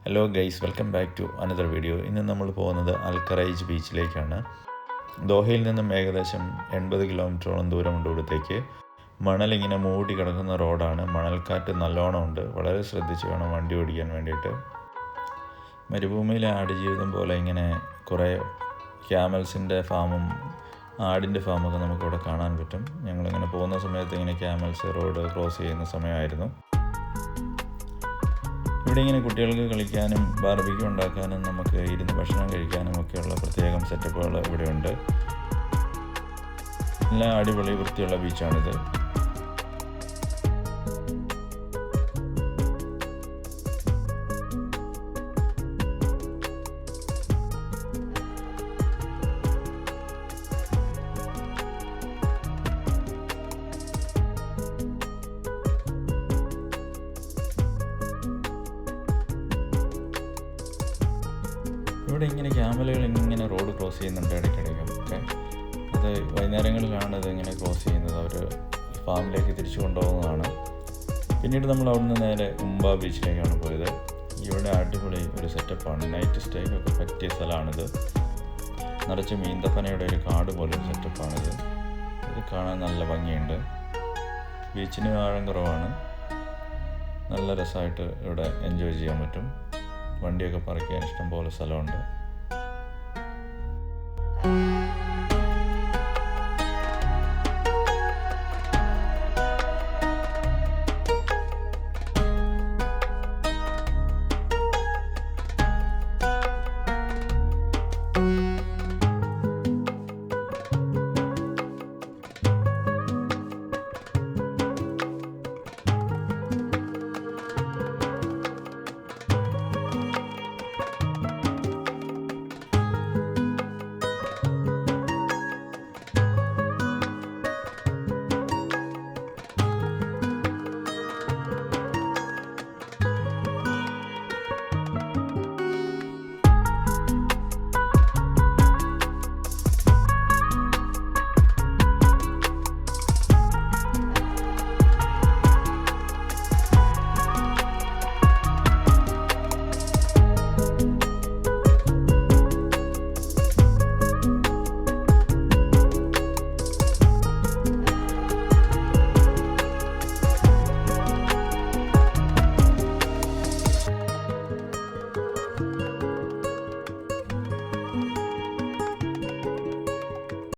Hello guys, welcome back to another video. ഇന്ന് നമ്മൾ പോകുന്നത് അൽ ഖറൈജ് ബീച്ചിലേക്കാണ്. ദോഹയിൽ നിന്നും ഏകദേശം 80 കിലോമീറ്ററോളം ദൂരമുണ്ട് ഇവിടത്തേക്ക്. മണലിങ്ങനെ മൂടി കിടക്കുന്ന റോഡാണ്. മണൽക്കാറ്റ് നല്ലോണം ഉണ്ട്. വളരെ ശ്രദ്ധിച്ച് വേണം വണ്ടി ഓടിക്കാൻ വേണ്ടിയിട്ട്. മരുഭൂമിയിലെ ആടുജീവിതം പോലെ ഇങ്ങനെ കുറേ ക്യാമൽസിൻ്റെ ഫാമും ആടിൻ്റെ ഫാമൊക്കെ നമുക്കിവിടെ കാണാൻ പറ്റും. ഞങ്ങളിങ്ങനെ പോകുന്ന സമയത്ത് ഇങ്ങനെ ക്യാമൽസ് റോഡ് ക്രോസ് ചെയ്യുന്ന സമയമായിരുന്നു. ഇവിടെ ഇങ്ങനെ കുട്ടികൾക്ക് കളിക്കാനും ബാർബിക്യൂ ഉണ്ടാക്കാനും നമുക്ക് ഇരുന്ന് ഭക്ഷണം കഴിക്കാനും ഒക്കെയുള്ള പ്രത്യേകം സെറ്റപ്പുകൾ ഇവിടെയുണ്ട്. എല്ലാം അടിപൊളി വൃത്തിയുള്ള ബീച്ചാണിത്. ഇവിടെ ഇങ്ങനെ ക്യാമലുകൾ ഇങ്ങനെ റോഡ് ക്രോസ് ചെയ്യുന്നുണ്ട് ഇടയ്ക്കിടയ്ക്കൊക്കെ. അത് വൈകുന്നേരങ്ങളിലാണ് ഇതിങ്ങനെ ക്രോസ് ചെയ്യുന്നത്. അവർ ഫാമിലേക്ക് തിരിച്ചു കൊണ്ടുപോകുന്നതാണ്. പിന്നീട് നമ്മൾ അവിടുന്ന് നേരെ ഉംബ ബീച്ചിലേക്കാണ് പോയത്. ഇവിടെ അടിപൊളി ഒരു സെറ്റപ്പാണ്. നൈറ്റ് സ്റ്റേക്കൊക്കെ പറ്റിയ സ്ഥലമാണിത്. നിറച്ച് മീന്തപ്പനയുടെ ഒരു കാട് പോലൊരു സെറ്റപ്പാണിത്. ഇത് കാണാൻ നല്ല ഭംഗിയുണ്ട്. ബീച്ചിന് ആഴം കുറവാണ്. നല്ല രസമായിട്ട് ഇവിടെ എൻജോയ് ചെയ്യാൻ പറ്റും. വണ്ടിയൊക്കെ പാർക്ക് ചെയ്യാൻ ഇഷ്ടംപോലെ സ്ഥലമുണ്ട്.